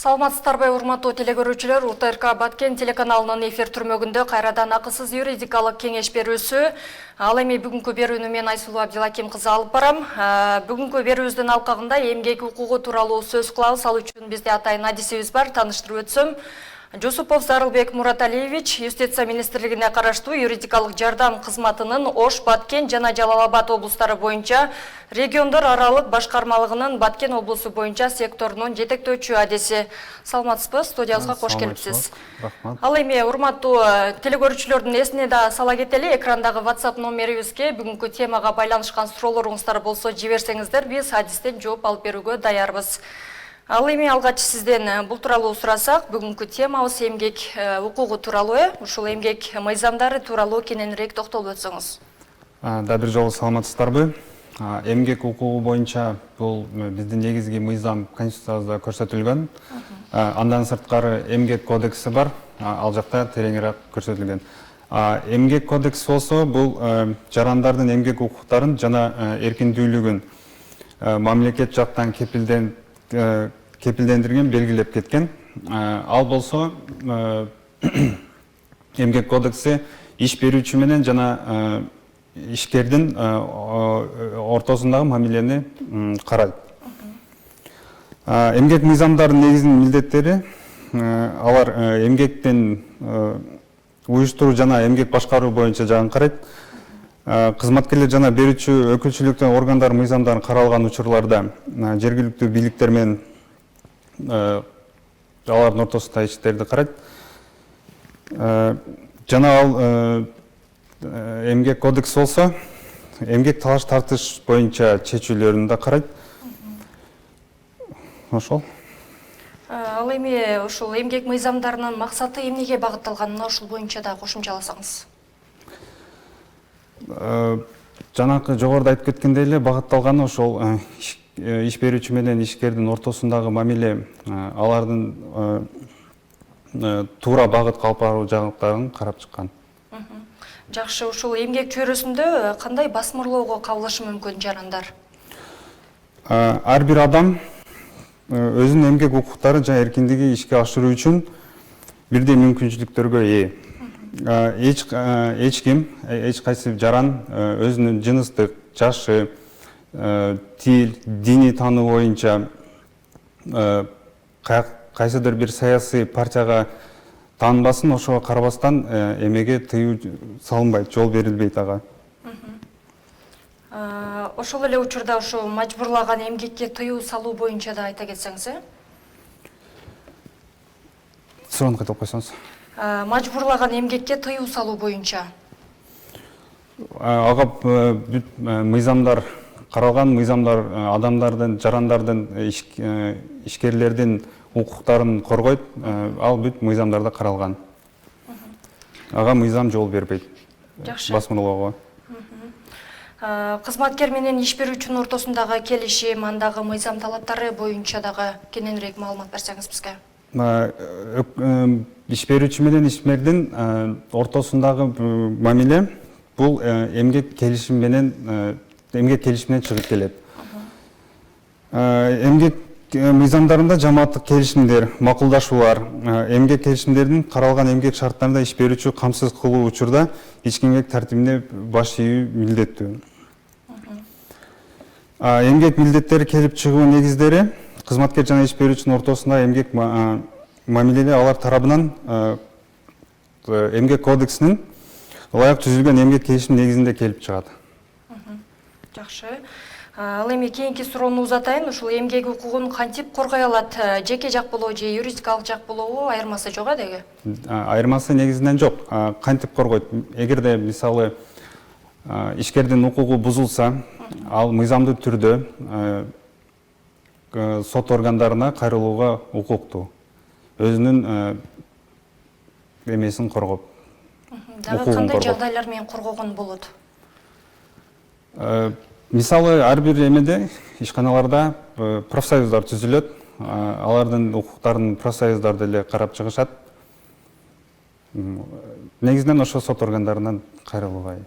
Саламатсыздарбы, урматтуу телекөрүүчүлөр, УТРК Баткен телеканалынын эфир түрмөгүндө кайрадан акысыз юридикалык кеңеш берүүсү. Ал эми бүгүнкү берүүнү мен Айсулуу Абдилаким кызы алып барам. Бүгүнкү берүүбүздүн алкагында эмгек укугу тууралуу сөз кылабыз. Ал үчүн бизде атайын адисибиз бар, тааныштырып өтсөм. Жусупов Зарылбек Мураталиевич Юстиция министрлигине караштуу юридикалык жардам кызматынын Ош, Баткен жана Жалал Абад облустары боюнча региондор аралык башкармалыгынын Баткен облусу боюнча секторунун жетектөөчү адиси. Саламатсызбы, студиябызга кош келипсиз. Ал эми урматтуу телекөрүүчүлөрдүн эсине да сала кетели, экрандагы WhatsApp номерибизге бүгүнкү темага байланышкан суроолоруңуздар болсо жиберсеңиздер, биз адистен жооп алып берүүгө даярбыз. Ал эми алгач сизден бул тууралуу сурасак, бүгүнкү темабыз эмгек укугу тууралуу, ушул эмгек мыйзамдары тууралуу кененирээк токтолуп өтсөңүз. Да, бир жолу саламатсыздарбы. Эмгек укугу боюнча бул биздин негизги мыйзам Конституциябызда көрсөтүлгөн. Андан сырткары эмгек кодекси бар, ал жакта тереңирээк көрсөтүлгөн. Эмгек кодекси болсо бул жарандардын эмгек укуктарын жана эркиндүүлүгүн мамлекет жактан кепилдендирген, белгилеп кеткен. Ал болсо эмгек кодекси иш берүүчү менен жана ишкердин ортосундагы мамилени карайт. Эмгек мыйзамдарынын негизги милдеттери алар эмгектин уюштуруу жана эмгек башкаруу боюнча жагын карайт. Кызматкерлер жана берүүчү өкүлчүлүктүн органдар мыйзамдарын каралган учурларда жергиликтүү бийликтер менен алардын ортосунда иштерди карайт. Жана ал эмгек кодекс болсо эмгек талаш тартыш боюнча чечүүлөрүн да карайт. Ошол. Ал эми ушул эмгек мыйзамдарынын максаты эмнеге багытталганына ушул боюнча да кошумчаласаңыз. Жанакы жогоруда айтып кеткендей эле багытталганы ошол иш берүүчү менен ишкердин ортосундагы мамиле, алардын туура багыт калп баруу жагыттарын карап чыккан. Жакшы, ушул эмгек чөйрөсүндө кандай басмырлоого кабылышы мүмкүн жарандар? Ар бир адам өзүнүн эмгек укуктарын жана эркиндиги ишке ашыруу үчүн бирдей мүмкүнчүлүктөргө ээ. Эч ким, эч кайсы жаран өзүнүн жыныстык, жашы, тил, диний таануу боюнча кайсыдыр бир саясий партияга таанбасын, ошого карабастан эмеге тыюу салынбайт, жол берилбейт ага. Ошол эле учурда ошо мажбурлаган эмгекке тыюу салуу боюнча да айта кетсеңиз, Суроону кайталап койсоңуз. Мажбурлаган эмгекке тыюу салуу боюнча. Ага бүт мыйзамдар каралган, мыйзамдар адамдардын, жарандардын, ишкерлердин укуктарын коргойт. Ал бүт мыйзамдарда каралган. Ага мыйзам жол бербейт. Жакшы. Басмырлоого. Кызматкер менен иш берүүчүнүн ортосундагы келишим, андагы мыйзам талаптары боюнча дагы кененирээк маалымат берсеңиз бизге. Иш берүүчү менен ишмердин ортосундагы мамиле бул эмгек келишим менен чыгып келет. Эмгек мыйзамдарында жамааттык келишимдер, макулдашуулар, эмгек келишимдердин каралган эмгек шарттарында иш берүүчү камсыз кылуу учурда ички эмгек тартибине баш ийүү милдеттүү. Эмгек милдеттери келип чыгуу негиздери кызматкер жана иш берүүчүнүн ортосунда эмгек мамиледе алар тарабынан эмгек кодексинин ылайык түзүлгөн эмгек келишим негизинде келип чыгат. Жакшы. Ал эми кийинки суроону узатайын. Ушул эмгек укугун кантип коргой алат? Жеке жак болобу же юридикалык жак болобу? Айырмасы жок деги? Айырмасы негизинен жок. Кантип коргойт? Эгерде мисалы ишкердин укугу бузулса, ал мыйзамдуу түрдө сот органдарына кайрылууга укуктуу. Өзүнүн эмесин коргоп. Дагы кандай жагдайлар менен коргогон болот? Мисалы ар бир эмеде ишканаларда профсоюздар түзүлөт. Алардын укуктарын профсоюздар деле карап чыгышат. Негизинен ошо сот органдарынан кайрылууга.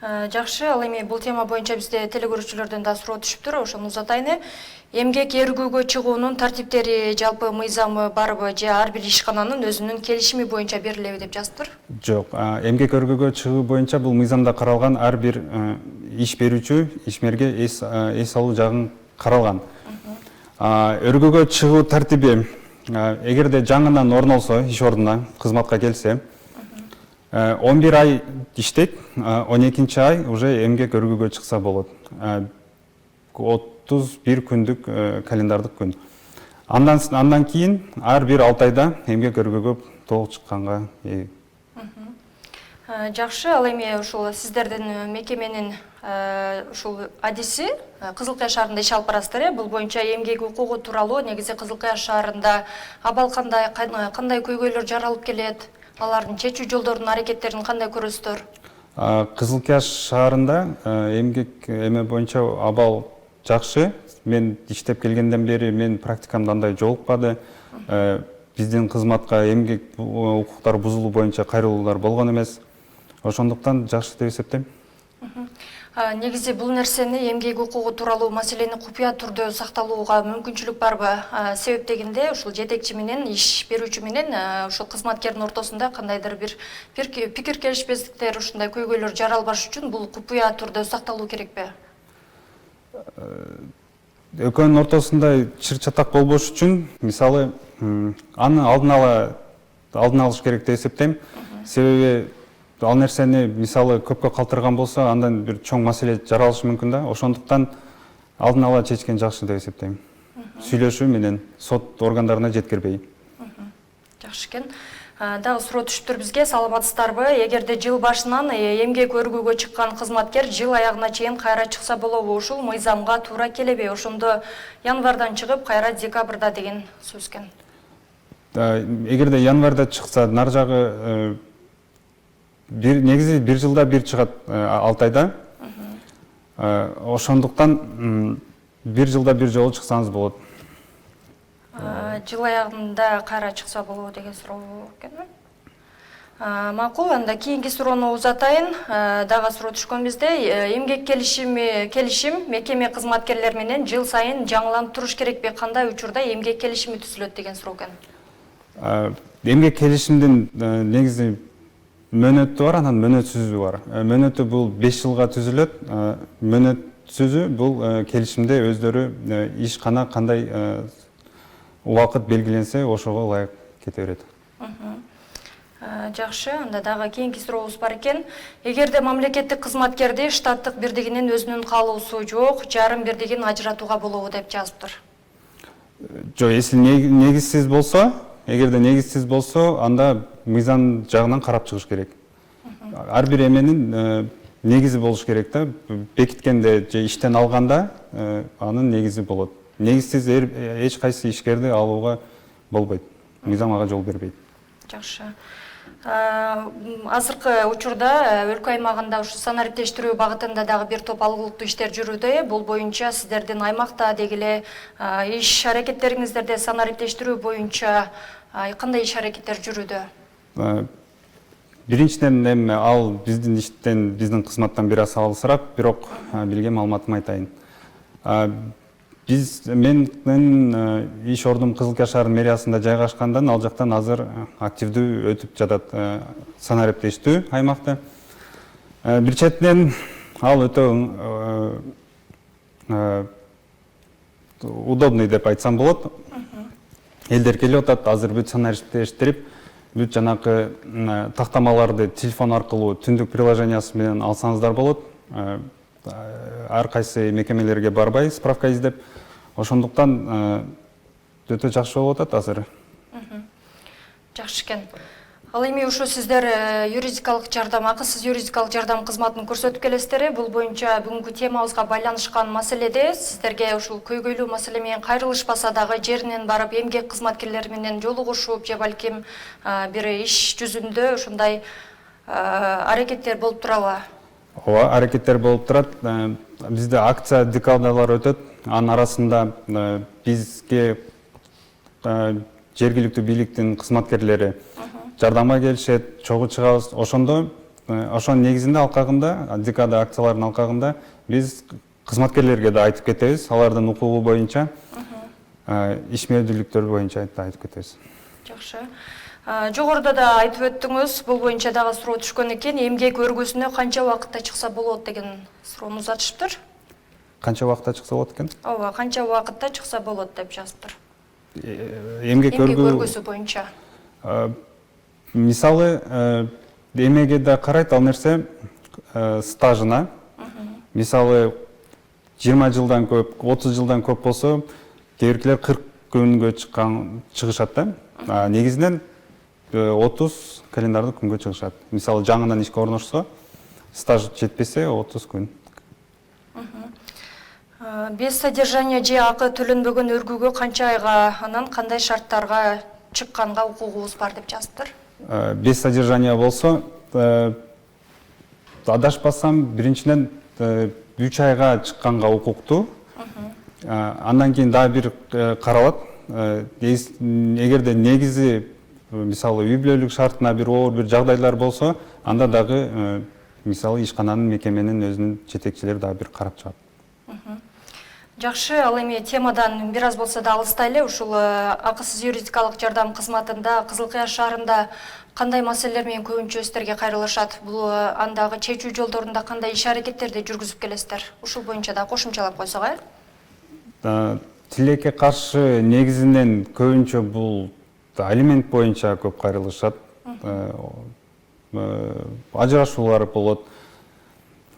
Жакшы, ал эми бул тема боюнча бизде телекөрүүчүлөрдөн да суроо түшүптүр, ошону узатайын. Эмгек эргүүгө чыгуунун тартиптери жалпы мыйзамы барбы же ар бир ишкананын өзүнүн келишими боюнча берилеби деп жазыптыр? Жок, эмгек өргүүгө чыгуу боюнча бул мыйзамда каралган ар бир иш берүүчү ишмерге эс алуу жагын каралган. Өргүүгө чыгуу тартиби эгерде жаңыдан орун алса, иш ордуна кызматка келсе, 11 ай иштейт, 12-нчи ай уже эмгек өргүүгө чыкса болот. 31 күндүк календардык күн. Андан кийин ар бир 6 айда эмгек өргүүгө толук чыкканга ээ. Жакшы, ал эми ушул сиздердин мекеменин ушул адиси Кызыл Кыя шаарында иш алып барасыздар. Бул боюнча эмгек укугу тууралуу негизи Кызыл Кыя шаарында абал кандай көйгөйлөр жаралып келет? Алардын чечүү жолдорунун аракеттерин кандай көрөсүздөр? Кызыл Кыя шаарында эмгек эме боюнча абал жакшы. Мен иштеп келгенден бери мен практикамда андай жолукпады. Биздин кызматка эмгек укуктары бузулуу боюнча кайрылуулар болгон эмес. Ошондуктан жакшы деп эсептейм. Негизи бул нерсени эмгек укугу тууралуу маселени купуя түрдө сакталууга мүмкүнчүлүк барбы? Себеп дегенде ушул жетекчи менен иш берүүчү менен ушул кызматкердин ортосунда кандайдыр бир пикир келишпестиктер, ушундай көйгөйлөр жаралбаш үчүн бул купуя түрдө сакталуу керекпи? Экөөнүн ортосунда чыр чатак болбош үчүн, мисалы, аны алдын алыш керек деп эсептейм. Себеби ал нерсени мисалы көпкө калтырган болсо, андан бир чоң маселе жаралышы мүмкүн да. Ошондуктан алдын ала чечкен жакшы деп эсептейм. Сүйлөшүү менен сот органдарына жеткирбей. Жакшы экен. Дагы суроо түшүптүр бизге, саламатсыздарбы? Эгерде жыл башынан эмгек өргүүгө чыккан кызматкер жыл аягына чейин кайра чыкса болобу? Ушул мыйзамга туура келеби? Ошондо январдан чыгып, кайра декабрда деген сөз экен. Эгерде январда чыкса, нар жагы негизи бир жылда бир чыгат 6 айда. Ошондуктан бир жылда бир жолу чыксаңыз болот. Жыл аягында кайра чыкса болобу деген суроо экен. Макул, анда кийинки суроону узатайын. Дагы суроо түшкөн бизде. Эмгек келишим мекеме кызматкерлери менен жыл сайын жаңыланып туруш керекпи? Кандай учурда эмгек келишими түзүлөт деген суроо экен. Эмгек келишимдин негизи мөөнөтү бар, анан мөөнөтсүзү бар. Мөөнөтү бул 5 жылга түзүлөт. Мөөнөтсүзү бул келишимде өздөрү ишкана кандай убакыт белгиленсе, ошого ылайык кете берет. Жакшы, анда дагы кийинки сурообуз бар экен. Эгерде мамлекеттик кызматкерди штаттык бирдигинин өзүнүн каалоосу жок, жарым бирдигин ажыратууга болобу деп жазыптыр. Жок, эси негизсиз болсо, эгерде негизсиз болсо, анда мыйзам жагынан карап чыгыш керек. Ар бир эменин негизи болуш керек да. Бекиткенде же иштен алганда анын негизи болот. Негизсиз эч кайсы ишкерди алууга болбойт. Мыйзам ага жол бербейт. Жакшы. Азыркы учурда өлкө аймагында ушу санариптештирүү багытында дагы бир топ алгылыктуу иштер жүрүүдө. Бул боюнча сиздердин аймакта дегеле иш аракеттериңиздерде санариптештирүү боюнча кандай иш аракеттер жүрүүдө? Биринчиден эми ал биздин иштен, биздин кызматтан бир аз алысыраак, бирок билген маалыматымды айтайын. Менин иш ордум Кызыл Кыя шаарынын мэриясында жайгашкандан ал жактан азыр активдүү өтүп жатат санариптештүү аймакта. Бир четинен ал өтө удобный деп айтсам болот. Элдер келип атат, азыр бүт санариптештирип, бүт жанакы тактамаларды телефон аркылуу түндүк приложениясы менен алсаңыздар болот. Ар кайсы мекемелерге барбай справка издеп, ошондуктан өтө жакшы болуп атат азыр. Жакшы экен. Ал эми ушу сиздер юридикалык жардам, акысыз юридикалык жардам кызматын көрсөтүп келесиздер. Бул боюнча бүгүнкү темабызга байланышкан маселеде сиздерге ушул көйгөйлүү маселе менен кайрылышпаса дагы жеринен барып эмгек кызматкерлери менен жолугушуп же балким бир иш жүзүндө ушундай аракеттер болуп турабы? Ооба, аракеттер болуп турат. Бизде акция декадалар өтөт. Анын арасында бизге жергиликтүү бийликтин кызматкерлери жардамга келишет, чогуу чыгабыз. Ошондо ошонун негизинде алкагында, декада акцияларынын алкагында биз кызматкерлерге да айтып кетебиз, алардын укугу боюнча, ишмердүүлүктөр боюнча да айтып кетебиз. Жакшы. Жогоруда да айтып өттүңүз, бул боюнча дагы суроо түшкөн экен, эмгек өргүсүнө канча убакытта чыкса болот деген суроону узатышыптыр. Канча убакытта чыкса болот экен? Ооба, канча убакытта чыкса болот деп жазыптыр. Эмгек өргүсү боюнча. Мисалы, эмеге да карайт ал нерсе стажына. Мисалы, 20 жылдан көп, 30 жылдан көп болсо, кээбиркилер 40 күнгө чыгышат да. Негизинен 30 календардык күнгө чыгышат. Мисалы, жаңыдан ишке орношсо, стаж жетпесе 30 күн. Без содержания же акы төлөнбөгөн өргүүгө канча айга, анан кандай шарттарга чыкканга укугубуз бар деп жазыптыр. Без содержания болсо, адашпасам, биринчиден 3 айга чыкканга укуктуу. Андан кийин дагы бир каралат. Эгерде негизи, мисалы, үй бүлөлүк шартына бир оор бир жагдайлар болсо, анда дагы мисалы ишкананын, мекеменин өзүнүн жетекчилери дагы бир карап чыгат. Жакшы, ал эми темадан бир аз болсо да алыстайлы. Ушул акысыз юридикалык жардам кызматында Кызыл Кыяр шаарында кандай маселелер менен көбүнчө өздөргө кайрылышат? Бул андагы чечүү жолдорунда кандай иш-аракеттерди жүргүзүп келесиздер? Ушул боюнча да кошумчалап койсок, Тилекке каршы негизинен көбүнчө бул алимент боюнча көп кайрылышат. Ажырашуулар болот.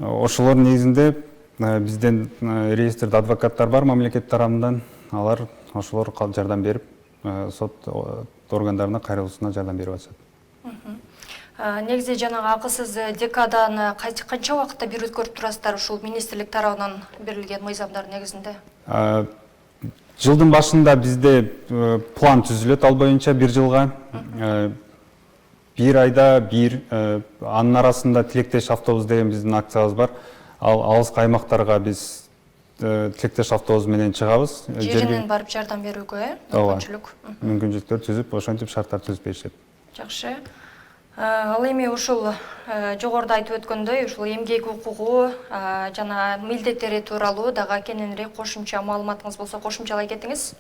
Ошолор негизинде бизден реестрде адвокаттар бар мамлекет тарабынан, алар ошолор жардам берип, сот органдарына кайрылуусуна жардам берип атышат. Негизи жанагы акысыз декаданы канча убакытта бир өткөрүп турасыздар ушул министрлик тарабынан берилген мыйзамдар негизинде? Жылдын башында бизде план түзүлөт, ал боюнча бир жылга бир айда бир, анын арасында тилектеш автобус деген биздин акциябыз бар. Ал алыскы аймактарга биз тилектеш автобус менен чыгабыз. Жеринен барып жардам берүүгө, мүмкүнчүлүктөр түзүп, ошентип шарттар түзүп беришет. Жакшы. Ал эми ушул жогоруда айтып өткөндөй, ушул эмгек укугу жана милдеттери тууралуу дагы кененирээк кошумча маалыматыңыз болсо кошумчалай кетиңиз.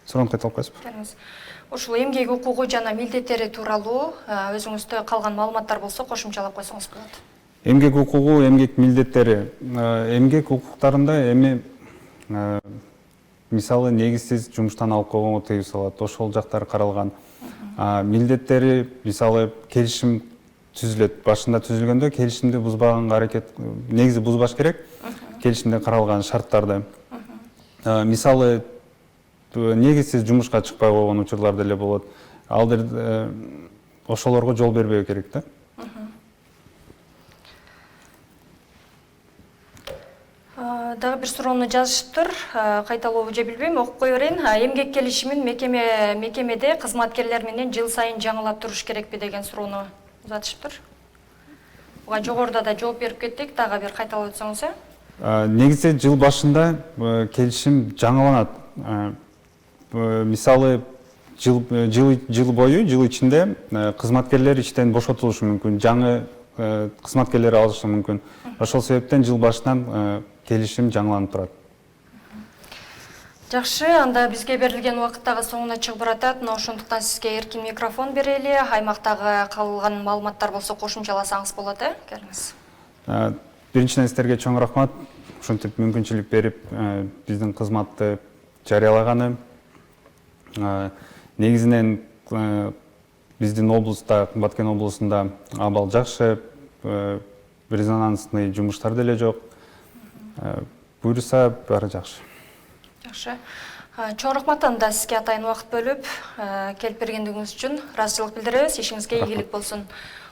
Суроону кайталап коесузбу? Ушул эмгек укугу жана милдеттери тууралуу өзүңүздө калган маалыматтар болсо кошумчалап койсоңуз болот. Эмгек укугу, эмгек милдеттери. Эмгек укуктарында эми мисалы негизсиз жумуштан алып койгонго тыюу салат, ошол жактары каралган. Милдеттери мисалы келишим түзүлөт. Башында түзүлгөндө келишимди бузбаганга аракет, негизи бузбаш керек. Келишимде каралган шарттарды. Мисалы негизсиз жумушка чыкпай койгон учурлар деле болот. Ал ошолорго жол бербөө керек да. Дагы бир суроону жазышыптыр, кайталообу же билбейм, окуп кое берейин. Эмгек келишимин мекемеде кызматкерлер менен жыл сайын жаңылап туруш керекпи деген суроону узатышыптыр. Буга жогоруда да жооп берип кеттик, дагы бир кайталап өтсөңүз. Негизи жыл башында келишим жаңыланат. Мисалы жыл бою, жыл ичинде кызматкерлер иштен бошотулушу мүмкүн, жаңы кызматкерлер алышы мүмкүн. Ошол себептен жыл башынан келишим жаңыланып турат. Жакшы, анда бизге берилген убакыттагы соңуна чыгып баратат. Ошондуктан сизге эркин микрофон берели. Аймактагы калган маалыматтар болсо кошумчаласаңыз болот, келиңиз. Биринчиден сиздерге чоң рахмат. Ушинтип мүмкүнчүлүк берип, биздин кызматты жарыялаганы. Негизинен биздин облуста, Баткен облусунда абал жакшы, резонансный жумуштар деле жок. Буюрса баары жакшы. Жакшы. Чоң рахмат, анда сизге атайын убакыт бөлүп келип бергендигиңиз үчүн ыраазычылык билдиребиз. Ишиңизге ийгилик болсун.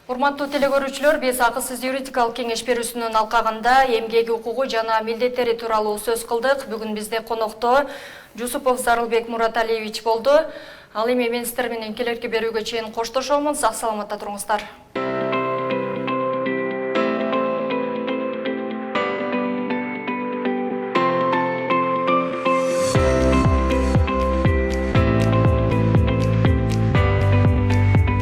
Урматтуу телекөрүүчүлөр, биз акысыз юридикалык кеңеш берүүсүнүн алкагында эмгек укугу жана милдеттери тууралуу сөз кылдык. Бүгүн бизде конокто Жусупов Зарылбек Мураталиевич болду. Ал эми мен сиздер менен келерки берүүгө чейин коштошомун. Сак саламатта туруңуздар.